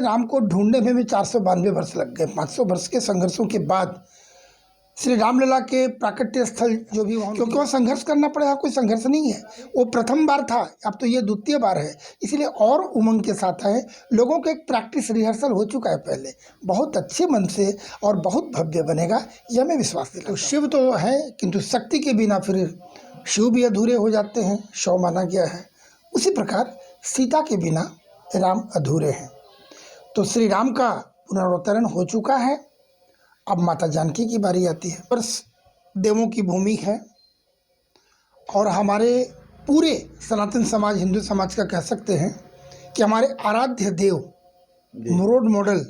राम को ढूंढने में भी 492 वर्ष लग गए। 500 वर्ष के संघर्षों के बाद श्री रामलला के प्राकट्य स्थल जो भी वहाँ, क्योंकि वह संघर्ष करना पड़ेगा, कोई संघर्ष नहीं है। वो प्रथम बार था, अब तो ये द्वितीय बार है, इसलिए और उमंग के साथ है। लोगों का एक प्रैक्टिस रिहर्सल हो चुका है पहले, बहुत अच्छे मन से और बहुत भव्य बनेगा, यह मैं विश्वास दिलाता हूँ। तो शिव तो है, किंतु शक्ति के बिना फिर शिव भी अधूरे हो जाते हैं, शव माना गया है। उसी प्रकार सीता के बिना राम अधूरे हैं। तो श्री राम का पुनरुत्थान हो चुका है, अब माता जानकी की बारी आती है। पर देवों की भूमि है और हमारे पूरे सनातन समाज, हिंदू समाज का कह सकते हैं कि हमारे आराध्य देव, रोल मॉडल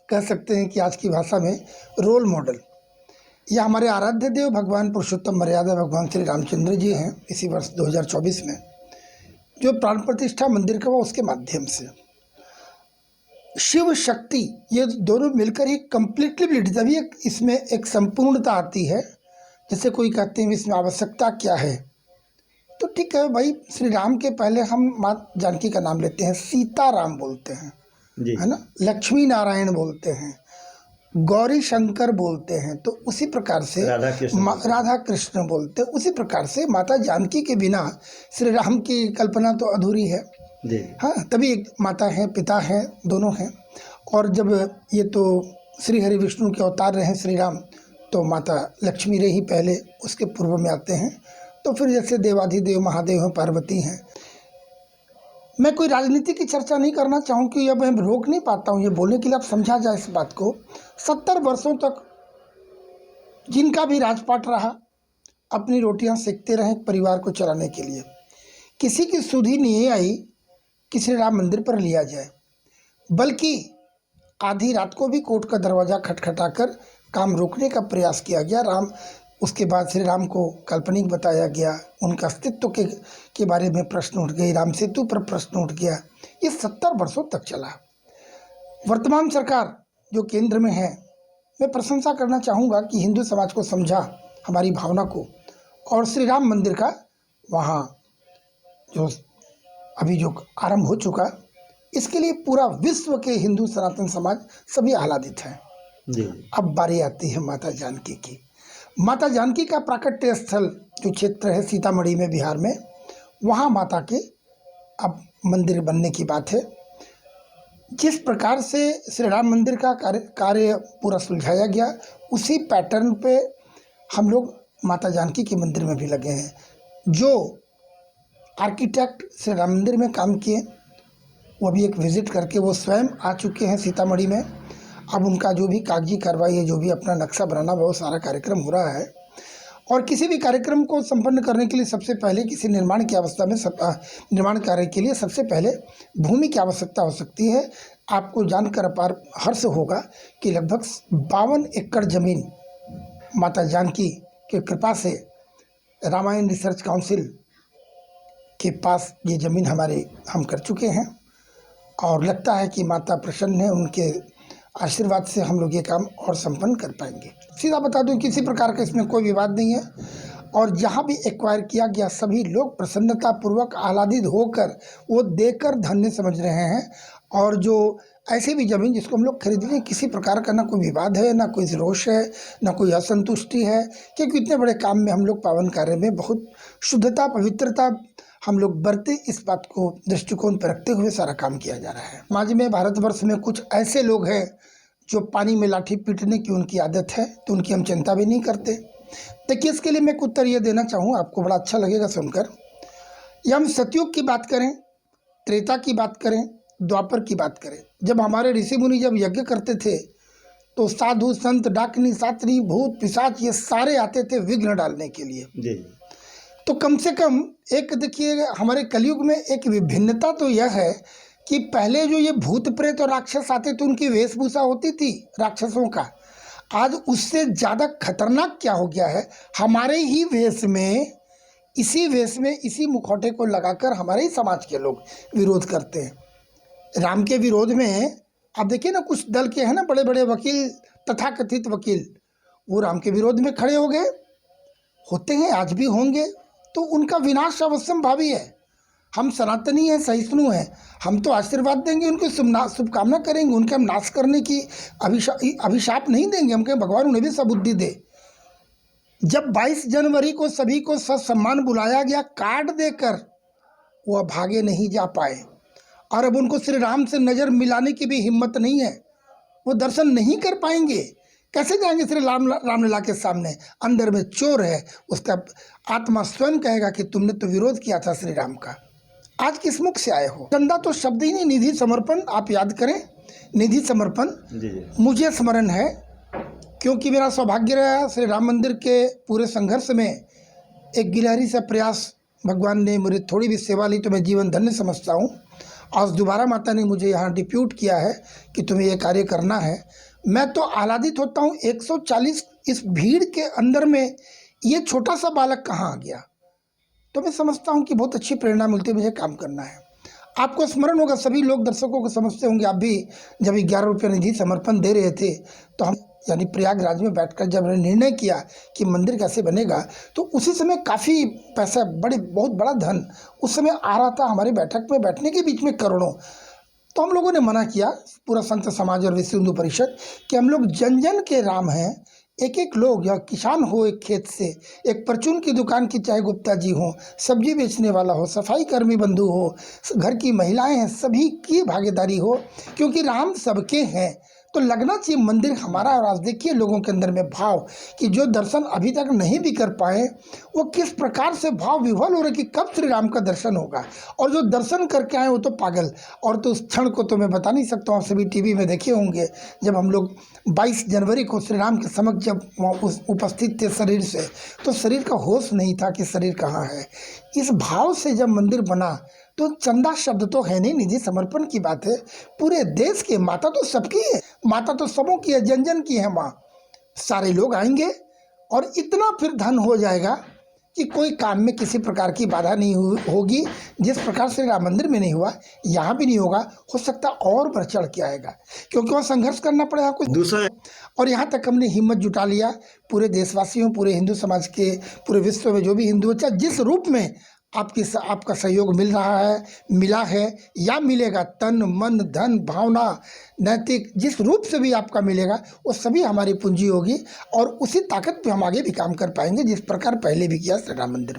कह सकते हैं कि आज की भाषा में रोल मॉडल, यह हमारे आराध्य देव भगवान पुरुषोत्तम मर्यादा भगवान श्री रामचंद्र जी हैं। इसी वर्ष 2024 में जो प्राण प्रतिष्ठा मंदिर का, वो उसके माध्यम से शिव शक्ति ये दोनों मिलकर ही कम्प्लीटली, तभी इसमें एक संपूर्णता आती है। जैसे कोई कहते हैं इसमें आवश्यकता क्या है, तो ठीक है भाई, श्री राम के पहले हम माँ जानकी का नाम लेते हैं, सीता राम बोलते हैं जी, है ना, लक्ष्मी नारायण बोलते हैं, गौरी शंकर बोलते हैं, तो उसी प्रकार से राधा कृष्ण बोलते हैं। उसी प्रकार से माता जानकी के बिना श्री राम की कल्पना तो अधूरी है जी। हाँ, तभी एक माता है, पिता है, दोनों हैं। और जब ये तो श्री हरि विष्णु के अवतार रहे श्री राम, तो माता लक्ष्मी रही पहले, उसके पूर्व में आते हैं। तो फिर जैसे देवाधिदेव महादेव हैं, पार्वती हैं। मैं कोई राजनीति की चर्चा नहीं करना चाहूँ कि अब मैं रोक नहीं पाता हूँ ये बोलने के लिए, अब समझा जाए इस बात को। 70 वर्षों तक जिनका भी राजपाट रहा, अपनी रोटियां सेकते रहे परिवार को चलाने के लिए, किसी की सुधि नहीं आई कि श्री राम मंदिर पर लिया जाए, बल्कि आधी रात को भी कोर्ट का दरवाज़ा खटखटाकर काम रोकने का प्रयास किया गया। राम, उसके बाद श्री राम को काल्पनिक बताया गया, उनका अस्तित्व के बारे में प्रश्न उठ गए, राम सेतु पर प्रश्न उठ गया। ये 70 वर्षों तक चला। वर्तमान सरकार जो केंद्र में है, मैं प्रशंसा करना चाहूँगा कि हिंदू समाज को समझा, हमारी भावना को, और श्री राम मंदिर का वहाँ जो अभी जो आरंभ हो चुका, इसके लिए पूरा विश्व के हिंदू सनातन समाज सभी आह्लादित हैं जी। अब बारी आती है माता जानकी की। माता जानकी का प्राकट्य स्थल जो क्षेत्र है सीतामढ़ी में, बिहार में, वहाँ माता के अब मंदिर बनने की बात है। जिस प्रकार से श्री राम मंदिर का कार्य पूरा सुलझाया गया, उसी पैटर्न पे हम लोग माता जानकी के मंदिर में भी लगे हैं। जो आर्किटेक्ट श्री राम मंदिर में काम किए, वो भी एक विज़िट करके वो स्वयं आ चुके हैं सीतामढ़ी में। अब उनका जो भी कागजी कार्रवाई है, जो भी अपना नक्शा बनाना, बहुत सारा कार्यक्रम हो रहा है। और किसी भी कार्यक्रम को संपन्न करने के लिए सबसे पहले किसी निर्माण की अवस्था में निर्माण कार्य के लिए सबसे पहले भूमि की आवश्यकता हो सकती है। आपको जानकर अपार हर्ष होगा कि लगभग 52 एकड़ ज़मीन माता जानकी की कृपा से रामायण रिसर्च काउंसिल के पास ये ज़मीन हम कर चुके हैं, और लगता है कि माता प्रसन्न है, उनके आशीर्वाद से हम लोग ये काम और संपन्न कर पाएंगे। सीधा बता दूं, किसी प्रकार का इसमें कोई विवाद नहीं है, और जहाँ भी एक्वायर किया गया सभी लोग प्रसन्नतापूर्वक आह्लादित होकर वो देकर धन्य समझ रहे हैं। और जो ऐसे भी ज़मीन जिसको हम लोग खरीद रहे हैं, किसी प्रकार का ना कोई विवाद है, ना कोई रोष है, ना कोई असंतुष्टि है, क्योंकि इतने बड़े काम में हम लोग पावन कार्य में बहुत शुद्धता, पवित्रता हम लोग बरते, इस बात को दृष्टिकोण पर रखते हुए सारा काम किया जा रहा है। समाज में, भारतवर्ष में कुछ ऐसे लोग हैं जो पानी में लाठी पीटने की उनकी आदत है, तो उनकी हम चिंता भी नहीं करते। देखिए, इसके लिए मैं एक उत्तर ये देना चाहूँ, आपको बड़ा अच्छा लगेगा सुनकर। या हम सतयुग की बात करें, त्रेता की बात करें, द्वापर की बात करें, जब हमारे ऋषि मुनि जब यज्ञ करते थे, तो साधु संत, डाकनी, सातनी, भूत, पिशाच, ये सारे आते थे विघ्न डालने के लिए जी। तो कम से कम एक देखिए, हमारे कलयुग में एक विभिन्नता तो यह है कि पहले जो ये भूत प्रेत और राक्षस आते थे, उनकी वेशभूषा होती थी राक्षसों का। आज उससे ज़्यादा खतरनाक क्या हो गया है, हमारे ही वेश में, इसी वेश में, इसी मुखौटे को लगाकर हमारे ही समाज के लोग विरोध करते हैं। राम के विरोध में आप देखिए ना, कुछ दल के हैं ना बड़े बड़े वकील, तथाकथित वकील, वो राम के विरोध में खड़े हो गए, होते हैं, आज भी होंगे। तो उनका विनाश अवश्यंभावी है। हम सनातनी हैं, सहिष्णु हैं, हम तो आशीर्वाद देंगे, उनको शुभकामना करेंगे, उनके हम नाश करने की अभिशाप नहीं देंगे। हम कहें भगवान उन्हें भी सबुद्धि दे। जब 22 जनवरी को सभी को ससम्मान बुलाया गया कार्ड देकर, वो भागे नहीं जा पाए, और अब उनको श्री राम से नज़र मिलाने की भी हिम्मत नहीं है। वो दर्शन नहीं कर पाएंगे। कैसे जाएंगे श्री रामलला के सामने? अंदर में चोर है, उसका आत्मा स्वयं कहेगा कि तुमने तो विरोध किया था श्री राम का। आज किस मुख से आए हो? चंदा तो शब्द ही नहीं, निधि समर्पण आप याद करें। निधि समर्पण मुझे स्मरण है, क्योंकि मेरा सौभाग्य रहा श्री राम मंदिर के पूरे संघर्ष में एक गिलहरी सा प्रयास भगवान ने मुझे थोड़ी भी सेवा ली तो मैं जीवन धन्य समझता हूँ। आज दोबारा माता ने मुझे यहाँ डिप्यूट किया है कि तुम्हें ये कार्य करना है। मैं तो आह्लादित होता हूँ, 140 इस भीड़ के अंदर में ये छोटा सा बालक कहाँ आ गया। तो मैं समझता हूँ कि बहुत अच्छी प्रेरणा मिलती है, मुझे काम करना है। आपको स्मरण होगा, सभी लोग दर्शकों को समझते होंगे, आप भी जब 11 रुपये निधि समर्पण दे रहे थे तो हम यानी प्रयागराज में बैठकर जब हमने निर्णय किया कि मंदिर कैसे बनेगा, तो उसी समय काफ़ी पैसा, बहुत बड़ा धन उस समय आ रहा था हमारी बैठक में बैठने के बीच में करोड़ों। तो हम लोगों ने मना किया, पूरा संत समाज और विश्व हिंदू परिषद, कि हम लोग जन जन के राम हैं। एक एक लोग, या किसान हो एक खेत से, एक परचून की दुकान की चाहे गुप्ता जी हो, सब्जी बेचने वाला हो, सफाई कर्मी बंधु हो, घर की महिलाएं हैं, सभी की भागीदारी हो, क्योंकि राम सबके हैं। तो लगना चाहिए मंदिर हमारा। और आज देखिए लोगों के अंदर में भाव कि जो दर्शन अभी तक नहीं भी कर पाए, वो किस प्रकार से भाव विह्वल हो रहे कि कब श्री राम का दर्शन होगा। और जो दर्शन करके आए वो तो पागल। और तो उस क्षण को तो मैं बता नहीं सकता हूँ, आप सभी टीवी में देखे होंगे, जब हम लोग 22 जनवरी को श्री राम के समक्ष जब वहाँ उपस्थित थे शरीर से, तो शरीर का होश नहीं था कि शरीर कहाँ है। इस भाव से जब मंदिर बना तो चंदा शब्द तो है नहीं, निधि समर्पण की बात है। पूरे देश के, माता तो सबकी है, माता तो सबों की है, जन जन की है माँ। सारे लोग आएंगे और इतना फिर धन हो जाएगा कि कोई काम में किसी प्रकार की बाधा नहीं होगी। जिस प्रकार से राम मंदिर में नहीं हुआ, यहाँ भी नहीं होगा। हो सकता और बढ़ चढ़ के आएगा, क्योंकि वहाँ संघर्ष करना पड़ेगा कुछ दूसरा। और यहाँ तक हमने हिम्मत जुटा लिया, पूरे देशवासियों, पूरे हिंदू समाज के, पूरे विश्व में जो भी हिंदू, चाहे जिस रूप में आपका सहयोग मिल रहा है, मिला है या मिलेगा, तन मन धन भावना नैतिक, जिस रूप से भी आपका मिलेगा, वो सभी हमारी पूंजी होगी। और उसी ताकत पे हम आगे भी काम कर पाएंगे, जिस प्रकार पहले भी किया श्री राम मंदिर में।